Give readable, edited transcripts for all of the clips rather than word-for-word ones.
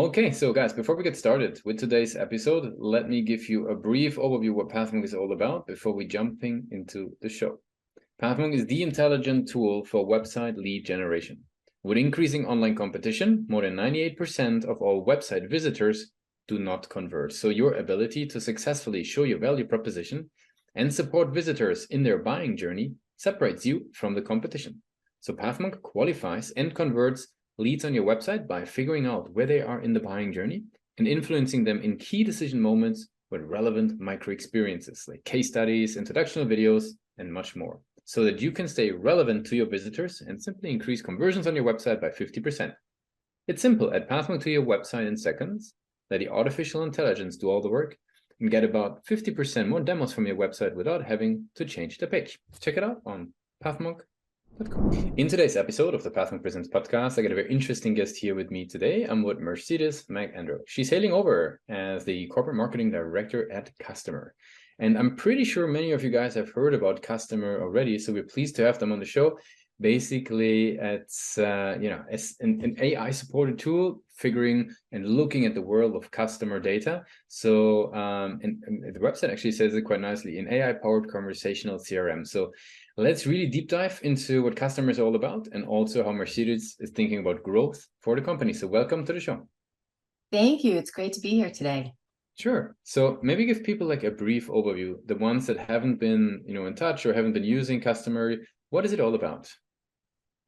Okay, so guys, before we get started with today's episode, let me give you a brief overview of what PathMonk is all about before we jumping into the show. PathMonk is the intelligent tool for website lead generation. With increasing online competition, more than 98% of all website visitors do not convert. So your ability to successfully show your value proposition and support visitors in their buying journey separates you from the competition. So PathMonk qualifies and converts leads on your website by figuring out where they are in the buying journey and influencing them in key decision moments with relevant micro experiences like case studies, introductional videos, and much more, so that you can stay relevant to your visitors and simply increase conversions on your website by 50%. It's simple. Add PathMonk to your website in seconds, let the artificial intelligence do all the work, and get about 50% more demos from your website without having to change the page. Check it out on PathMonk.com. In today's episode of the PathMonk Presents podcast, I got a very interesting guest here with me today. I'm with McAndrew. She's hailing over as the corporate marketing director at Kustomer. And I'm pretty sure many of you guys have heard about Kustomer already, so we're pleased to have them on the show. Basically, it's an AI-supported tool, figuring and looking at the world of customer data. So, and the website actually says it quite nicely, an AI-powered conversational CRM. So let's really deep dive into what Kustomer is all about and also how Mercedes is thinking about growth for the company. So welcome to the show. Thank you. It's great to be here today. Sure. So maybe give people like a brief overview, the ones that haven't been, in touch or haven't been using Kustomer. What is it all about?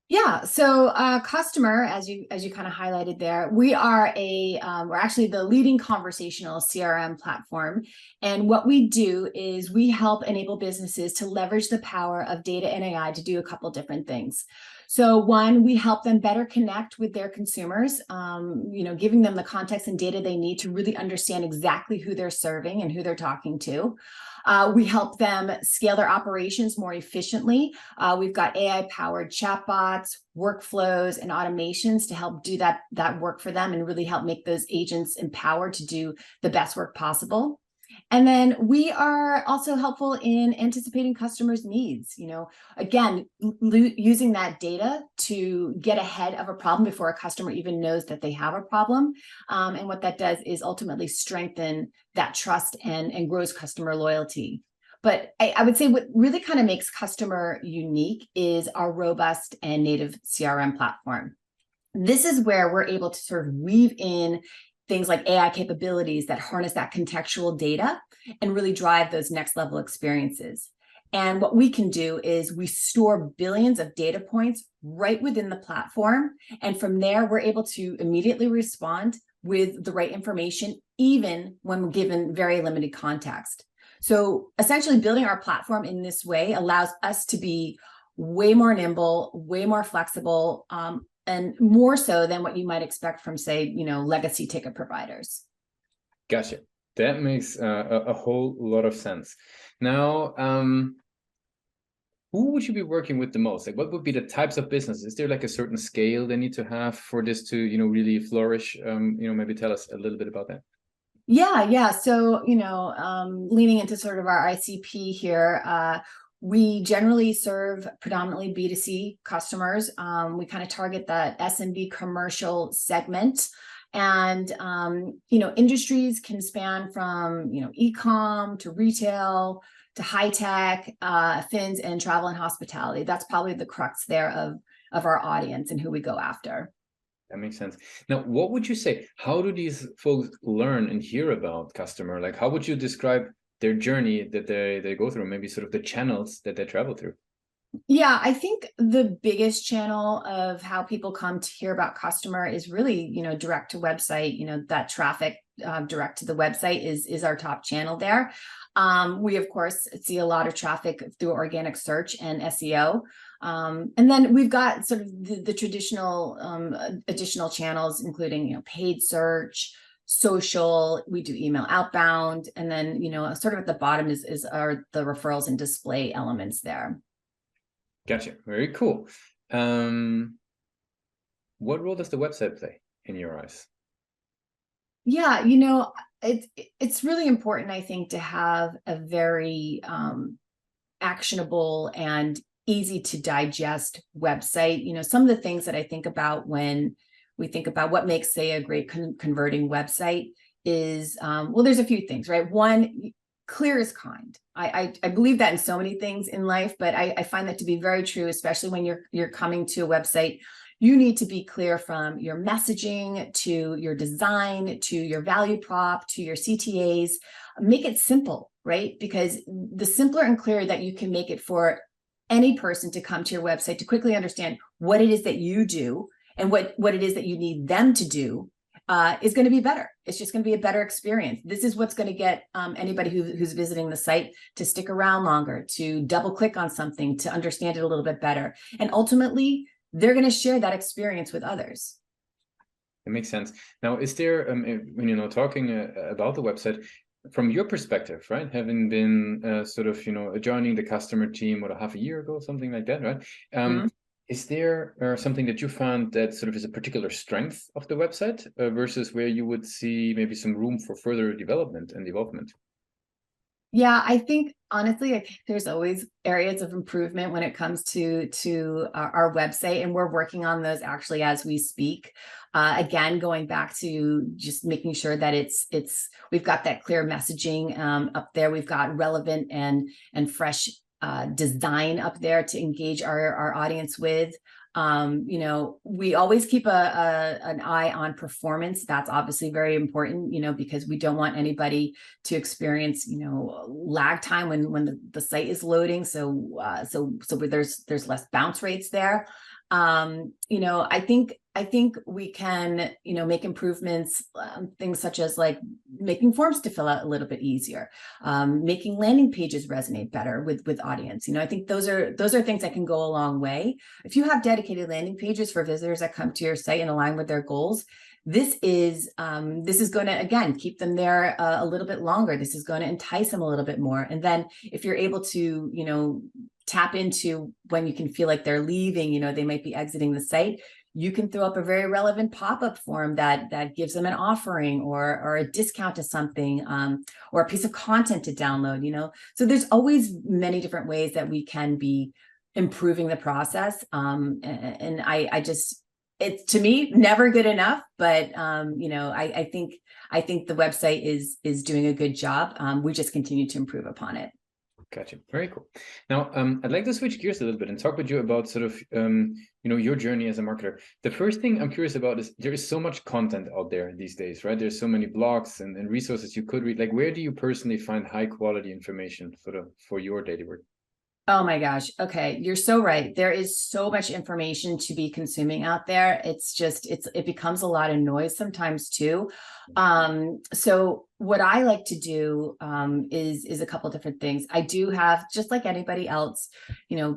Yeah, so Kustomer, as you kind of highlighted there, we are we're actually the leading conversational CRM platform, and what we do is we help enable businesses to leverage the power of data and AI to do a couple different things. So one, we help them better connect with their consumers, giving them the context and data they need to really understand exactly who they're serving and who they're talking to. We help them scale their operations more efficiently. We've got AI-powered chatbots, workflows, and automations to help do that work for them and really help make those agents empowered to do the best work possible. And then we are also helpful in anticipating customers' needs, again, using that data to get ahead of a problem before a customer even knows that they have a problem. And what that does is ultimately strengthen that trust and grows customer loyalty. But I would say what really kind of makes Kustomer unique is our robust and native CRM platform. This is where we're able to sort of weave in things like AI capabilities that harness that contextual data and really drive those next level experiences. And what we can do is we store billions of data points right within the platform. And from there, we're able to immediately respond with the right information, even when given very limited context. So essentially building our platform in this way allows us to be way more nimble, way more flexible, and more so than what you might expect from, say, legacy ticket providers. Gotcha. That makes a whole lot of sense. Now, who would you be working with the most? Like, what would be the types of business? Is there like a certain scale they need to have for this to, really flourish? Maybe tell us a little bit about that. Yeah. So, leaning into sort of our ICP here, we generally serve predominantly B2C customers. We kind of target that SMB commercial segment. And, industries can span from, e-com to retail to high tech, fins, and travel and hospitality. That's probably the crux there of our audience and who we go after. That makes sense. Now, what would you say? How do these folks learn and hear about Kustomer? Like, how would you describe their journey that they go through, maybe sort of the channels that they travel through? Yeah, I think the biggest channel of how people come to hear about Kustomer is really, direct to website. That traffic direct to the website is our top channel there. We, of course, see a lot of traffic through organic search and SEO. And then we've got sort of the traditional additional channels, including, paid search, social. We do email outbound. And then, sort of at the bottom are the referrals and display elements there. Gotcha. Very cool. What role does the website play in your eyes? Yeah, it's really important, I think, to have a very actionable and easy to digest website. Some of the things that I think about when we think about what makes, say, a great converting website is, well, there's a few things, right? One, clear is kind. I believe that in so many things in life, but I find that to be very true, especially when you're coming to a website. You need to be clear from your messaging to your design to your value prop to your CTAs. Make it simple, right? Because the simpler and clearer that you can make it for any person to come to your website to quickly understand what it is that you do and what it is that you need them to do, is going to be better. It's just going to be a better experience. This is what's going to get anybody who's visiting the site to stick around longer, to double click on something, to understand it a little bit better. And ultimately, they're going to share that experience with others. It makes sense. Now, is there, when talking about the website, from your perspective, right, having been sort of, joining the customer team, what, a half a year ago, something like that, right? Is there something that you found that sort of is a particular strength of the website versus where you would see maybe some room for further development and evolvement? Yeah, I think honestly, I think there's always areas of improvement when it comes to our website, and we're working on those actually as we speak. Again, going back to just making sure that we've got that clear messaging up there. We've got relevant and fresh design up there to engage our audience with. We always keep an eye on performance. That's obviously very important, because we don't want anybody to experience, lag time when the site is loading. So there's less bounce rates there. I think we can, make improvements, things such as like making forms to fill out a little bit easier, making landing pages resonate better with audience. I think those are things that can go a long way. If you have dedicated landing pages for visitors that come to your site and align with their goals, this is going to, again, keep them there a little bit longer. This is going to entice them a little bit more. And then if you're able to, tap into when you can feel like they're leaving, they might be exiting the site, you can throw up a very relevant pop-up form that gives them an offering or a discount to something, or a piece of content to download, so there's always many different ways that we can be improving the process. And I just, it's, to me, never good enough, but I think the website is doing a good job. We just continue to improve upon it. Gotcha. Very cool. Now, I'd like to switch gears a little bit and talk with you about sort of, your journey as a marketer. The first thing I'm curious about is there is so much content out there these days, right? There's so many blogs and resources you could read. Like, where do you personally find high quality information for your daily work? Oh my gosh. Okay. You're so right. There is so much information to be consuming out there. It becomes a lot of noise sometimes too. So what I like to do, is a couple different things. I do have, just like anybody else,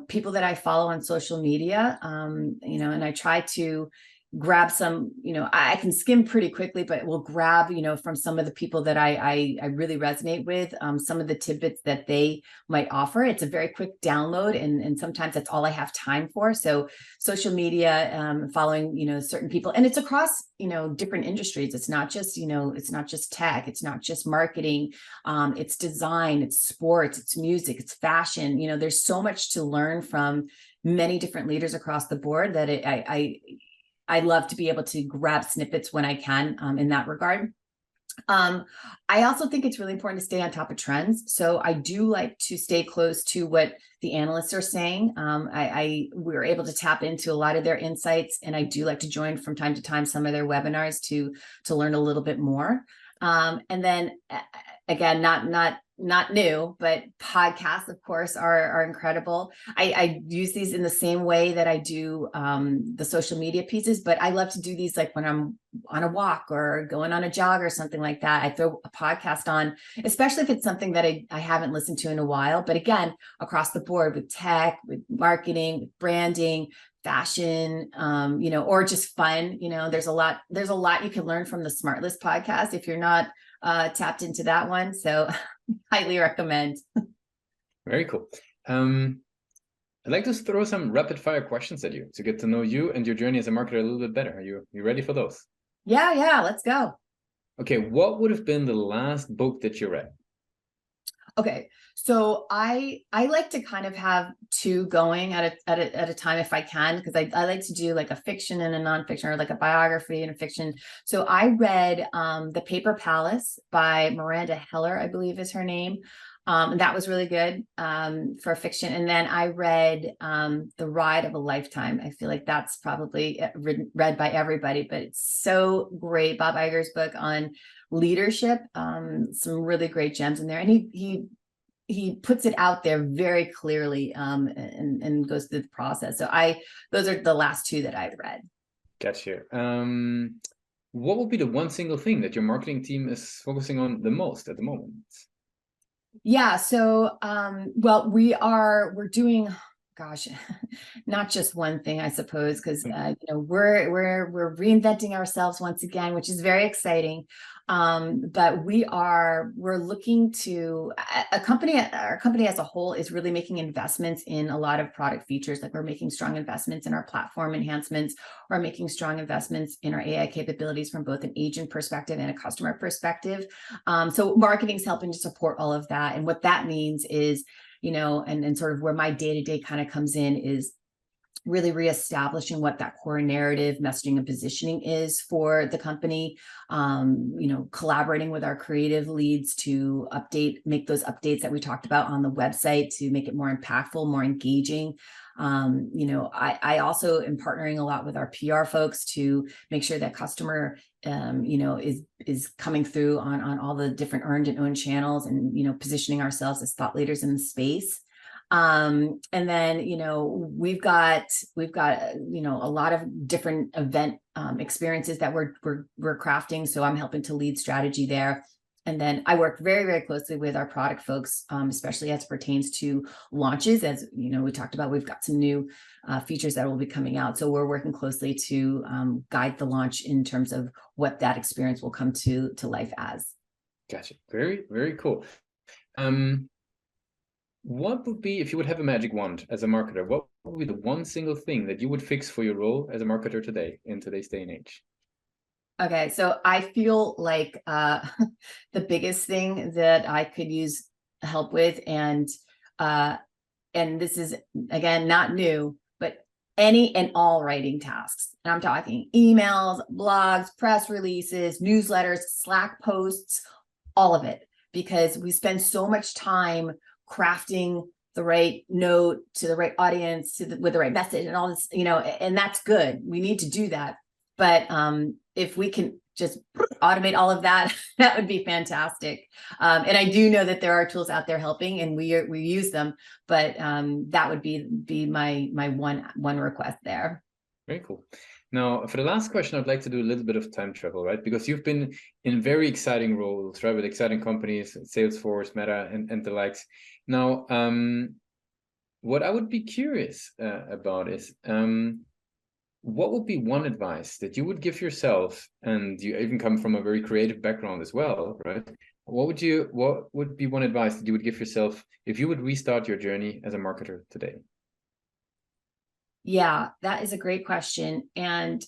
people that I follow on social media, and I try to grab some, I can skim pretty quickly, but we'll grab, from some of the people that I really resonate with, some of the tidbits that they might offer. It's a very quick download, and sometimes that's all I have time for. So social media, following, certain people, and it's across, different industries. It's not just, it's not just tech, it's not just marketing, it's design, it's sports, it's music, it's fashion. There's so much to learn from many different leaders across the board that I love to be able to grab snippets when I can, in that regard. I also think it's really important to stay on top of trends. So I do like to stay close to what the analysts are saying. We're able to tap into a lot of their insights, and I do like to join from time to time some of their webinars to learn a little bit more. And then again, not new, but podcasts, of course, are incredible. I use these in the same way that I do the social media pieces, but I love to do these like when I'm on a walk or going on a jog or something like that. I throw a podcast on, especially if it's something that I haven't listened to in a while. But again, across the board with tech, with marketing, with branding, fashion, or just fun. There's a lot you can learn from the Smart List podcast if you're not tapped into that one. So highly recommend. Very cool. I'd like to throw some rapid fire questions at you to get to know you and your journey as a marketer a little bit better. Are you ready for those? Yeah, let's go. Okay, what would have been the last book that you read? Okay. So I like to kind of have two going at a time if I can, because I like to do like a fiction and a nonfiction, or like a biography and a fiction. So I read The Paper Palace by Miranda Heller, I believe is her name. And that was really good for fiction. And then I read The Ride of a Lifetime. I feel like that's probably read by everybody, but it's so great. Bob Iger's book on leadership, some really great gems in there. And he puts it out there very clearly, and goes through the process. So those are the last two that I've read. Gotcha. What would be the one single thing that your marketing team is focusing on the most at the moment? Yeah. So, well, we're doing, gosh, not just one thing, I suppose, because we're reinventing ourselves once again, which is very exciting. But we're looking to our company as a whole is really making investments in a lot of product features. Like we're making strong investments in our platform enhancements, or making strong investments in our AI capabilities from both an agent perspective and a customer perspective. So marketing is helping to support all of that. And what that means is, and sort of where my day-to-day kind of comes in is really reestablishing what that core narrative, messaging, and positioning is for the company. Collaborating with our creative leads to make those updates that we talked about on the website to make it more impactful, more engaging. I also am partnering a lot with our PR folks to make sure that customer, is coming through on all the different earned and owned channels, and, positioning ourselves as thought leaders in the space. And then, we've got, a lot of different event experiences that we're crafting. So I'm helping to lead strategy there. And then I work very, very closely with our product folks, especially as it pertains to launches. As we talked about, we've got some new features that will be coming out. So we're working closely to guide the launch in terms of what that experience will come to life as. Gotcha. Very, very cool. What would be, if you would have a magic wand as a marketer, what would be the one single thing that you would fix for your role as a marketer today, in today's day and age? Okay, so I feel like the biggest thing that I could use help with, and this is again not new, but any and all writing tasks. And I'm talking emails, blogs, press releases, newsletters, Slack posts, all of it, because we spend so much time crafting the right note to the right audience, with the right message and all this, and that's good. We need to do that. But if we can just automate all of that, that would be fantastic. And I do know that there are tools out there helping, and we use them. But that would be my one request there. Very cool. Now, for the last question, I'd like to do a little bit of time travel, right? Because you've been in very exciting roles, right, with exciting companies, Salesforce, Meta, and the likes. Now, what I would be curious about is, what would be one advice that you would give yourself, and you even come from a very creative background as well, right? What would be one advice that you would give yourself if you would restart your journey as a marketer today? Yeah, that is a great question. And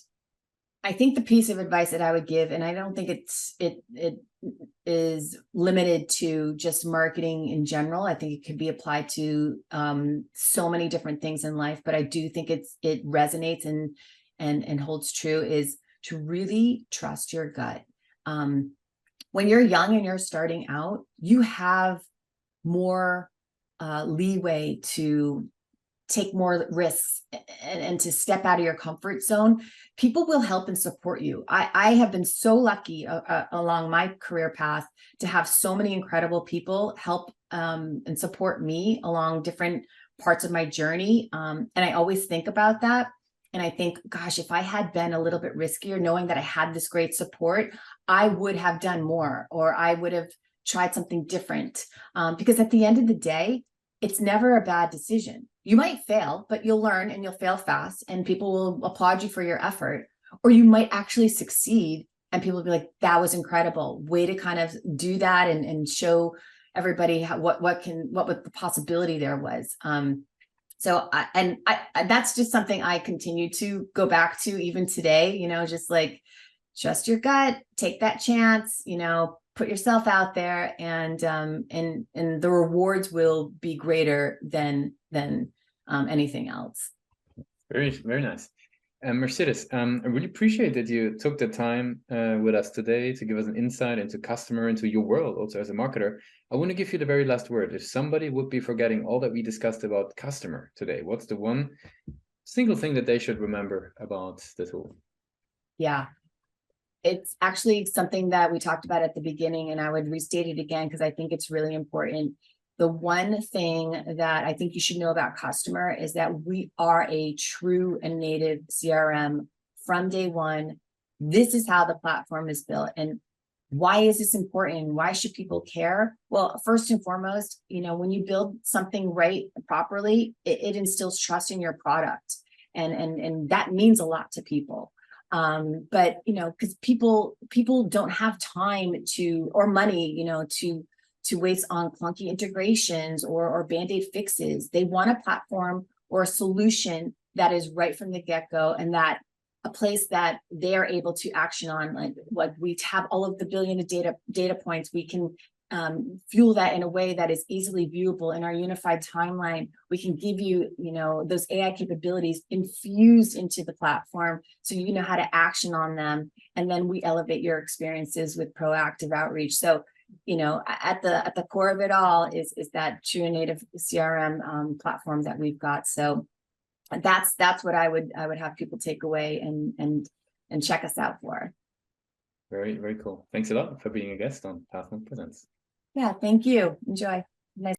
I think the piece of advice that I would give, and I don't think it is limited to just marketing in general. I think it could be applied to so many different things in life, but I do think it resonates and holds true, is to really trust your gut. When you're young and you're starting out, you have more leeway to take more risks and to step out of your comfort zone. People will help and support you. I have been so lucky along my career path to have so many incredible people help and support me along different parts of my journey. And I always think about that. And I think, gosh, if I had been a little bit riskier, knowing that I had this great support, I would have done more, or I would have tried something different. Because at the end of the day, it's never a bad decision. You might fail, but you'll learn, and you'll fail fast, and people will applaud you for your effort. Or you might actually succeed, and people will be like, that was incredible. Way to kind of do that and show everybody what the possibility there was. That's just something I continue to go back to even today, just like, trust your gut, take that chance, put yourself out there, and the rewards will be greater than anything else. Very, very nice. Mercedes, I really appreciate that you took the time with us today to give us an insight into Kustomer, into your world, also as a marketer. I want to give you the very last word. If somebody would be forgetting all that we discussed about Kustomer today, what's the one single thing that they should remember about the tool? Yeah, it's actually something that we talked about at the beginning, and I would restate it again because I think it's really important. The one thing that I think you should know about Kustomer is that we are a true and native CRM from day one. This is how the platform is built. And why is this important? Why should people care? Well, first and foremost, when you build something right properly, it instills trust in your product. And that means a lot to people. But because people don't have time or money, to waste on clunky integrations or band-aid fixes. They want a platform or a solution that is right from the get-go, and that a place that they are able to action on. Like we have all of the billion of data points. We can fuel that in a way that is easily viewable in our unified timeline. We can give you, those AI capabilities infused into the platform, so you know how to action on them. And then we elevate your experiences with proactive outreach. So, at the core of it all is that true and native CRM platform that we've got. So that's what I would have people take away and check us out for. Very, very cool. Thanks a lot for being a guest on Pathmark Presents. Yeah, thank you. Enjoy.